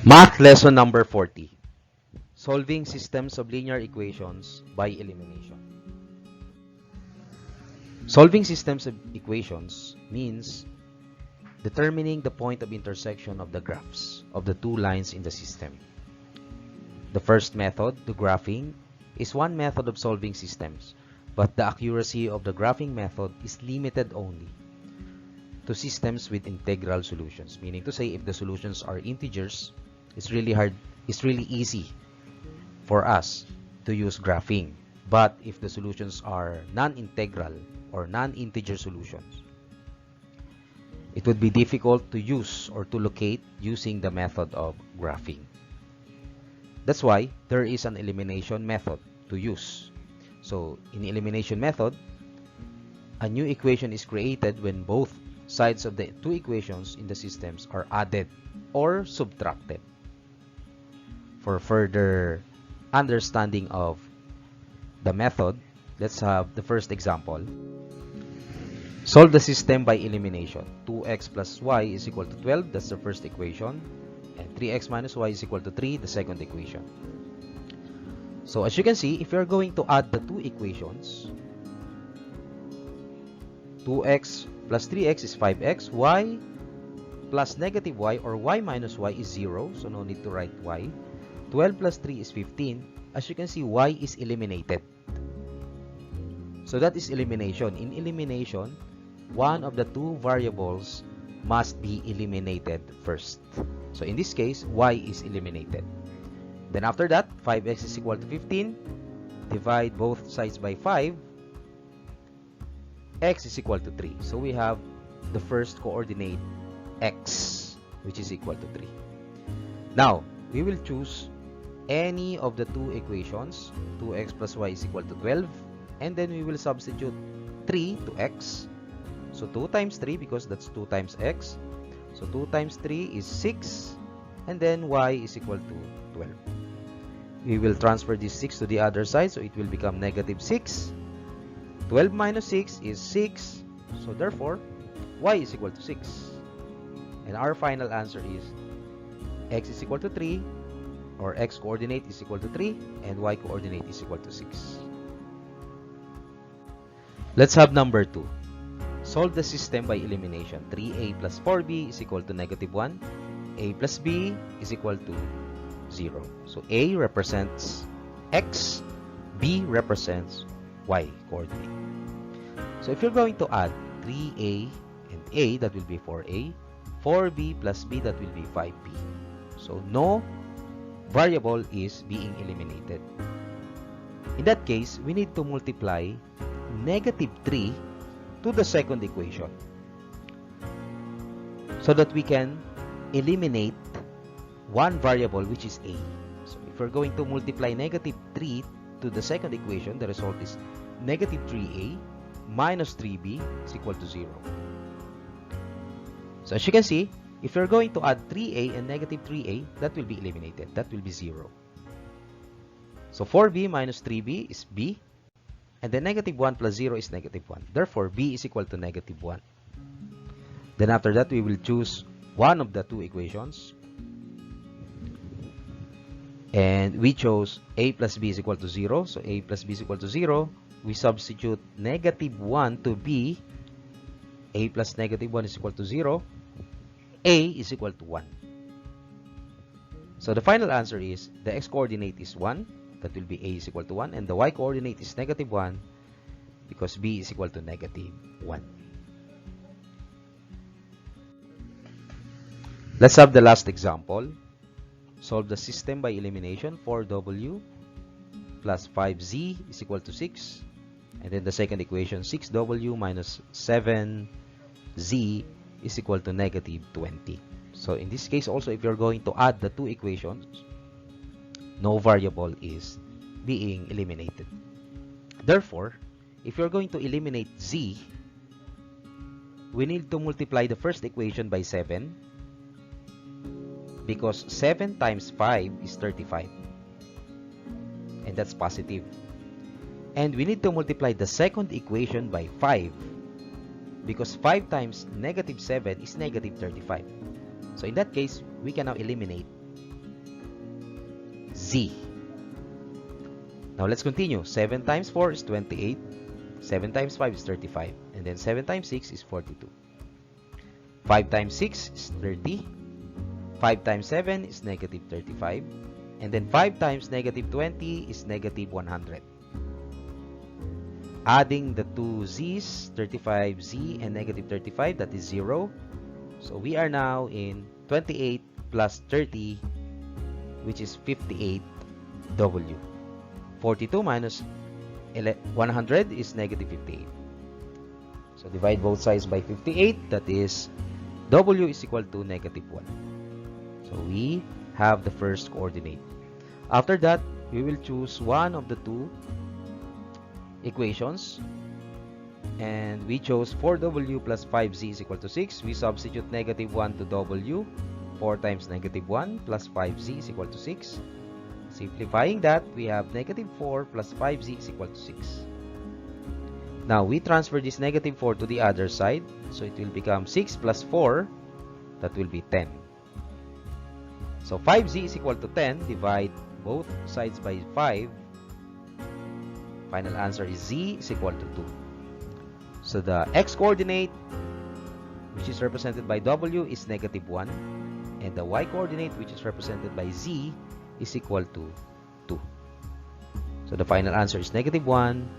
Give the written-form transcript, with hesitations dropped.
Math lesson number 40. Solving systems of linear equations by elimination. Solving systems of equations means determining the point of intersection of the graphs of the two lines in the system. The first method, the graphing, is one method of solving systems, but the accuracy of the graphing method is limited only to systems with integral solutions, meaning to say if the solutions are integers, it's really easy for us to use graphing. But if the solutions are non-integral or non-integer solutions, it would be difficult to use or to locate using the method of graphing. That's why there is an elimination method to use. So in elimination method, a new equation is created when both sides of the two equations in the systems are added or subtracted. For further understanding of the method, let's have the first example. Solve the system by elimination. 2x plus y is equal to 12, that's the first equation. And 3x minus y is equal to 3, the second equation. So as you can see, if you're going to add the two equations, 2x plus 3x is 5x, y plus negative y or y minus y is 0, so no need to write y. 12 plus 3 is 15. As you can see, y is eliminated. So that is elimination. In elimination, one of the two variables must be eliminated first. So in this case, y is eliminated. Then after that, 5x is equal to 15. Divide both sides by 5. X is equal to 3. So we have the first coordinate x, which is equal to 3. Now, we will choose any of the two equations. 2x plus y is equal to 12. And then we will substitute 3 to x. So 2 times 3, because that's 2 times x. So 2 times 3 is 6. And then y is equal to 12. We will transfer this 6 to the other side. So it will become negative 6. 12 minus 6 is 6. So therefore, y is equal to 6. And our final answer is x is equal to 3. Or x coordinate is equal to 3 and y coordinate is equal to 6. Let's have number 2. Solve the system by elimination. 3a plus 4b is equal to negative 1. A plus b is equal to 0. So a represents x, b represents y coordinate. So if you're going to add 3a and a, that will be 4a. 4b plus b, that will be 5b. So no variable is being eliminated. In that case, we need to multiply negative 3 to the second equation so that we can eliminate one variable, which is a. So if we're going to multiply negative 3 to the second equation, the result is negative 3a minus 3b is equal to 0. So as you can see, if you're going to add 3a and negative 3a, that will be eliminated. That will be 0. So 4b minus 3b is b. And then negative 1 plus 0 is negative 1. Therefore, b is equal to negative 1. Then after that, we will choose one of the two equations. And we chose a plus b is equal to 0. So a plus b is equal to 0. We substitute negative 1 to b. A plus negative 1 is equal to 0. A is equal to 1. So the final answer is the x coordinate is 1. That will be a is equal to 1. And the y coordinate is negative 1 because b is equal to negative 1. Let's have the last example. Solve the system by elimination. 4w plus 5z is equal to 6. And then the second equation, 6w minus 7z is equal to negative 20. So in this case also, if you're going to add the two equations, no variable is being eliminated. Therefore, if you're going to eliminate z, we need to multiply the first equation by 7 because 7 times 5 is 35. And that's positive. And we need to multiply the second equation by 5 because 5 times negative 7 is negative 35. So in that case, we can now eliminate z. Now let's continue. 7 times 4 is 28. 7 times 5 is 35. And then 7 times 6 is 42. 5 times 6 is 30. 5 times 7 is negative 35. And then 5 times negative 20 is negative 100. Adding the two z's, 35z and negative 35, that is 0. So we are now in 28 plus 30, which is 58w. 42 minus 100 is negative 58. So divide both sides by 58, that is w is equal to negative 1. So we have the first coordinate. After that, we will choose one of the two equations, and we chose 4w plus 5z is equal to 6. We substitute negative 1 to w. 4 times negative 1 plus 5z is equal to 6. Simplifying that, we have negative 4 plus 5z is equal to 6. Now, we transfer this negative 4 to the other side. So, it will become 6 plus 4. That will be 10. So, 5z is equal to 10. Divide both sides by 5. Final answer is z is equal to 2. So, the x-coordinate, which is represented by w, is negative 1. And the y-coordinate, which is represented by z, is equal to 2. So, the final answer is negative 1